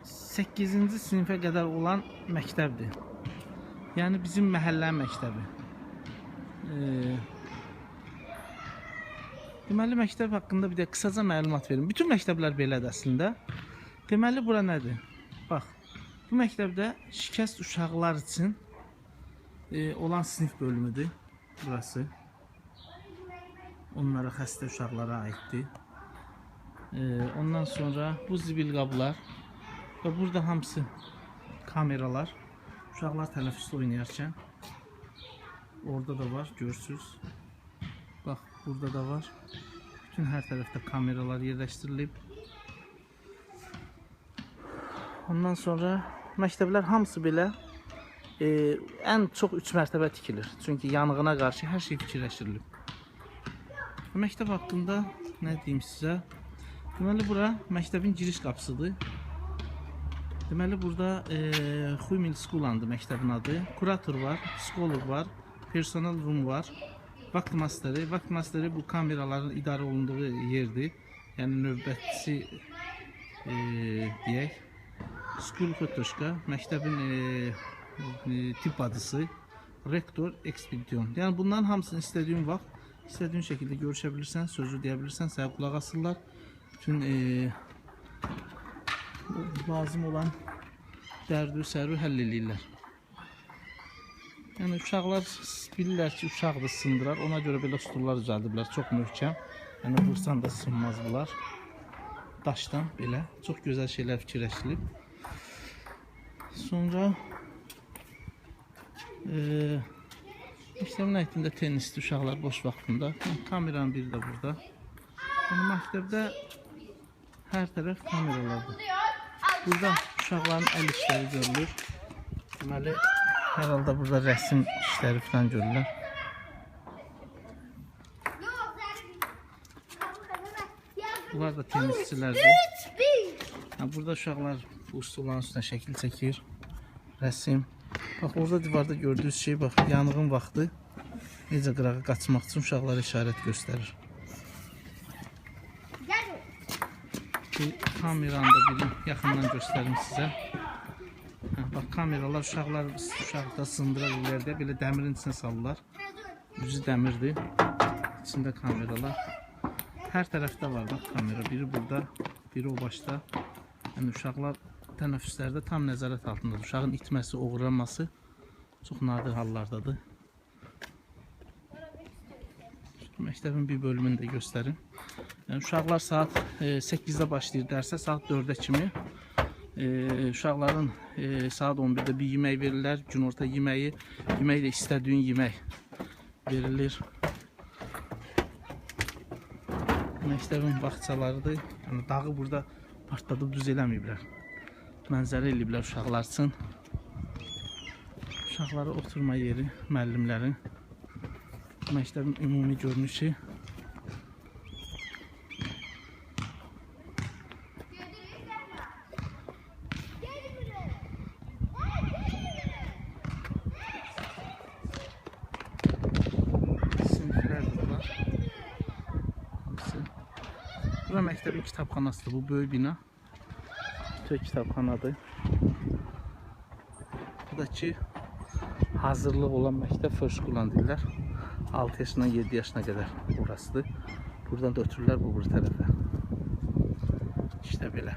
8-ci sinifə qədər olan məktəbdir. Yəni bizim məhəllənin məktəbi. Deməli, məktəb haqqında bir də qısaca məlumat verim. Bütün məktəblər belədir əslində. Deməli, bura nədir? Bax, bu məktəbdə şikəst uşaqlar üçün olan sinif bölümüdür burası. Onlara, xəstə uşaqlara aiddir. Ondan sonra bu zibil qablar və burada hamısı kameralar. Uşaqlar tənəffüsdə oynayarkən orada da var, görürsünüz. Bax, burada da var. Bütün hər tərəfdə kameralar yerləşdirilib. Ondan sonra məktəblər hamısı belə ən çox 3 mərtəbə tikilir. Çünki yanğına qarşı hər şey fikirləşdirilib. Məktəb haqqında nə deyim sizə? Deməli, bura məktəbin giriş qapısıdır. Deməli, burada Xumil Skulandır məktəbin adı. Kurator var, psixoloq var, personal room var. Vaxt masteri. Vaxt masteri bu kameraların idarə olunduğu yerdir. Yəni növbətçi deyək. Skul fotoşka, məktəbin tip adısı, rektor, ekspediyon. Yəni bunların hamısını istədiyin vaxt, istədiyin şəkildə görüşə bilirsən, sözü deyə bilirsən, sənə qulaq asırlar. Bütün lazım olan dərdi, səri həll edirlər. Yəni uşaqlar bilirlər ki, uşaqdır, sındırar. Ona görə belə stullar düzəldiblər, çox möhkəm. Yəni vursan da sınmaz bunlar. Daşdan belə çox gözəl şeylər fikirləşdirilib. Sonra məktəbin həyətində tennisli uşaqlar boş vaxtında. Kameranın biri də burada. Yəni məktəbdə hər tərəf kameralardır. Burada uşaqların əl işləri görülür. Deməli, hər halda burada rəsm işləri falan görürlər. Bunlar da tennisçilərdir. Burada uşaqlar bu stulların üstünə şəkil çəkir. Rəsim. Bax, orada divarda gördüyünüz şey, bax, yanğın vaxtı necə qırağa qaçmaq üçün uşaqlara işarət göstərir. Kameranı da birim yaxından göstərim sizə. Bax, kameralar uşaqda sındırar ilərdə belə dəmirin içinə salırlar. Yüzü dəmirdir. İçində kameralar. Hər tərəfdə var bax kamera. Biri burada, biri o başda. Yəni uşaqlar tənəffüslərdə tam nəzarət altındadır. Uşağın itməsi, oğurlanması çox nadir hallardadır. Məktəbin bir bölümünü də göstərim. Yəni, uşaqlar saat 8-də başlayır dərsə, saat 4-ə kimi. Uşaqların saat 11-də bir yemək verirlər, günorta yeməyi. Yemək də istədiyin yemək verilir. Məktəbin bağçalarıdır. Yəni, dağı burada partladıb düz eləməyiblər. Mənzərə eləyiblər uşaqlar üçün. Uşaqlara oturma yeri, müəllimlərin. Məktəbin ümumi görünüşü. Siniflərdir var. Bura məktəbin kitabxanasıdır. Bu böyük bina. Böyük kitabxanadır. Buradakı hazırlıq olan məktəb Förşkulan deyirlər. 6 yaşından 7 yaşına qədər burasıdır. Buradan da ötürürlər bu bir tərəfə. İşte belə.